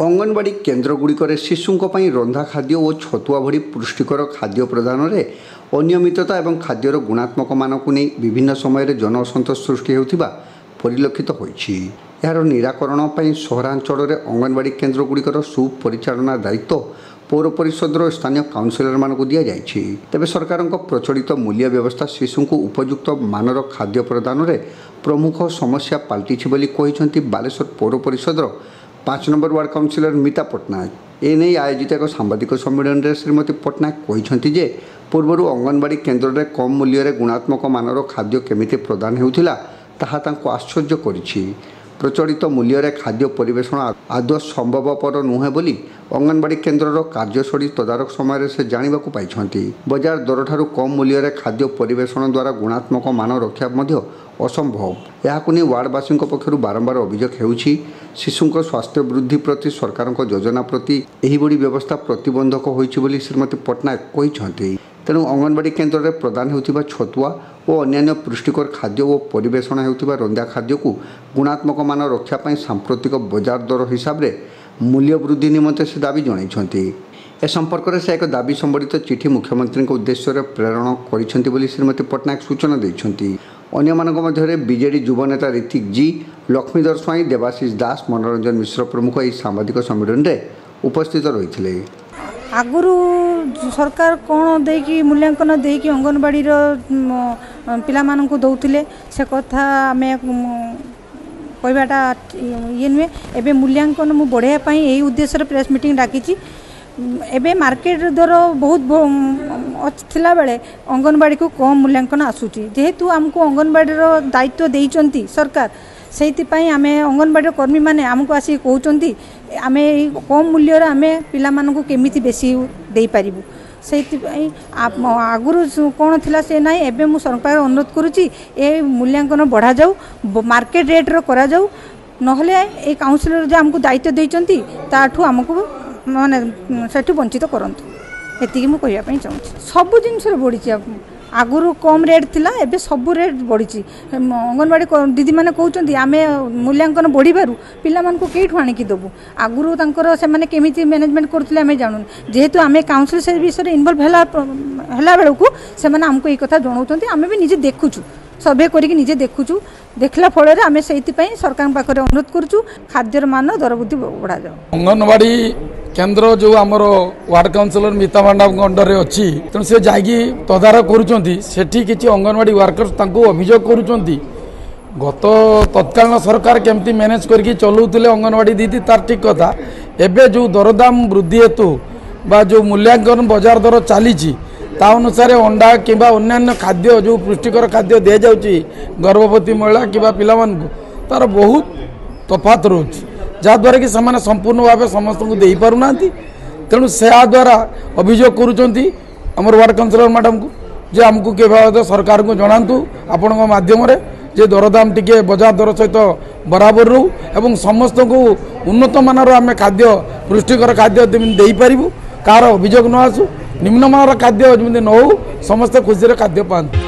अंगनवाड़ी केन्द्रगुड़िकर शिशुओं रंधा खाद्य और छतुआ भली पुष्टिकर खाद्य प्रदान में अनियमितता और खाद्यर गुणात्मक मान को नहीं विभिन्न समय जन असंतोष सृष्टि होता परिलक्षित होइछि। यार निराकरण पर सहरांचल में अंगनवाड़ी केन्द्रगुड़िकर सुपरिचालना दायित्व पौर परिषद स्थानीय काउंसिलर मान दि जाइछि। तेबे सरकार प्रचलित मूल्य व्यवस्था शिशु को उपयुक्त मानर खाद्य प्रदान में प्रमुख समस्या पलटि बोली कहिसेंति बालेश्वर पौर परिषद 5 नंबर वार्ड काउंसिलर मीता पट्टनायक। एने आयोजित एक सांबादिक सम्मेलन में श्रीमती पट्टनायक कहते जे पूर्वर अंगनवाड़ी केन्द्र में कम मूल्य गुणात्मक मानर खाद्य केमिति प्रदान होउथिला ताहा तांको आश्चर्य करिछि। प्रचलित मूल्य खाद्य परिवेषण आदौ संभवपर नुहे बोली अंगनवाड़ी केन्द्र कार्यशैली तदारक समय से जाना पाई। बजार दर ठारू कम मूल्य खाद्य परिवेषण द्वारा गुणात्मक मान रक्षा असंभव। यह वार्डवासी पक्षर बारंबार अभियोग होउछि। शिशुं स्वास्थ्य वृद्धि प्रति सरकार योजना प्रति एहिभଳି व्यवस्था प्रतिबंधक होइछि बोली श्रीमती पट्टनायक कहते। तेणु अंगनवाड़ी केन्द्र में प्रदान होता छतुआ और अन्य पुष्टिकर खाद्य और परिवेषण होता रंधा खाद्य को गुणात्मक मान रक्षापी सांप्रतिक बजार दर हिसाब से मूल्य वृद्धि निमंते से दाबी जणाइछन्ति। ए संपर्क से एक दाबी संबलित चिठी मुख्यमंत्री उद्देश्य प्रेरण कर श्रीमती पट्टनायक सूचना देइछन्ति। अन्य मानक मध्य बीजेडी युवनेता ऋतिक जी, लक्ष्मीधर स्वाई, देवाशीष दास, मनोरंजन मिश्र प्रमुख यह सांबादिक सम्मेलन में उपस्थित रही। आगुरु सरकार कौन देकी मूल्यांकन देकी अंगनवाड़ी पिला मानकु दौथिले से कथा आमे कहबाटा ये नुहे। एबे मूल्यांकन मु बढ़ाई यही उद्देश्य प्रेस मीटिंग डाकी। एबे मार्केट दर बहुत थिला बेले अंगनवाड़ी को कम मूल्यांकन आसूची। जेहेतु आमको अंगनवाड़ी दायित्व देइचंती सरकार से आम अंगनवाड़ी कर्मी मैंने आमको आसिक कहते आम कम मूल्य आम पिला मानकु केमिति बेसी दे पारिबु। से आगुरु कौन थिला से ना एबे मु सरकार अनुरोध करुच्ची ए मूल्यांकन बढ़ा जाऊ, मार्केट रेट्र करा जाऊ, नहले ए काउंसिलर जे आमको दायित्व देइचंती ताठू आमको माने सेठू वंचित करंतु। एतिकी मु कहिया पई चाहूँ। सब जिनस बढ़ी आगुरु कम रेट थिला एबे सब रेट बढ़ी। अंगनवाड़ी दीदी मैंने कहते आम मूल्यांकन बढ़िबारु पिला मानकु केठु आनिकी देबु। आगुरु तांकर से माने केमिति मैनेजमेंट करथिले आमे जानू। जेहेतु आम काउंसिल से विषय इनवल्व हला बेलकु से माने हमको ई कथा जणाउछन्ती। आमे भी निजे देखुछु, सर्वे करिक निजे देखुछु। देखला फल आम से सरकार पाखे अनुरोध करुचु खाद्यर मान दर वृद्धि बढ़ा जाओ। अंगनवाड़ी केन्द्र जो आमर वार्ड काउंसिलर मीता मैडम अंडर में अच्छी तेणु से जाकि तदारख करुँच अंगनवाड़ी वर्कर्स अभियोग करुँच गत तत्कालीन सरकार केमती मैनेज करके चलाउले अंगनवाड़ी दीदी तार ठीक कथा। एबे जो दरदाम वृद्धि हेतु बा जो मूल्यांकन बजार दर चली ता अनुसार अंडा कि अन्य खाद्य जो पुष्टिकर खाद्य दि जाऊँगी गर्भवती महिला कि पिला तार बहुत तफात रोच जहाद्वारा कि से संपूर्ण भाव समस्त को दे पारना। तेणु से द्वारा अभियोग करुँच वार्ड काउंसिलर मैडम को जे आमको के सरकार को जनातु आपण मध्यम जे दरदाम टिके बजार दर सहित बराबर रू एवं समस्त को उन्नत मानर आम खाद्य पुष्टिकर खाद्य दे पारू कार अभियोग न आसू निम्न मानर खाद्य जमी न हो समस्त खुशी खाद्य पाते।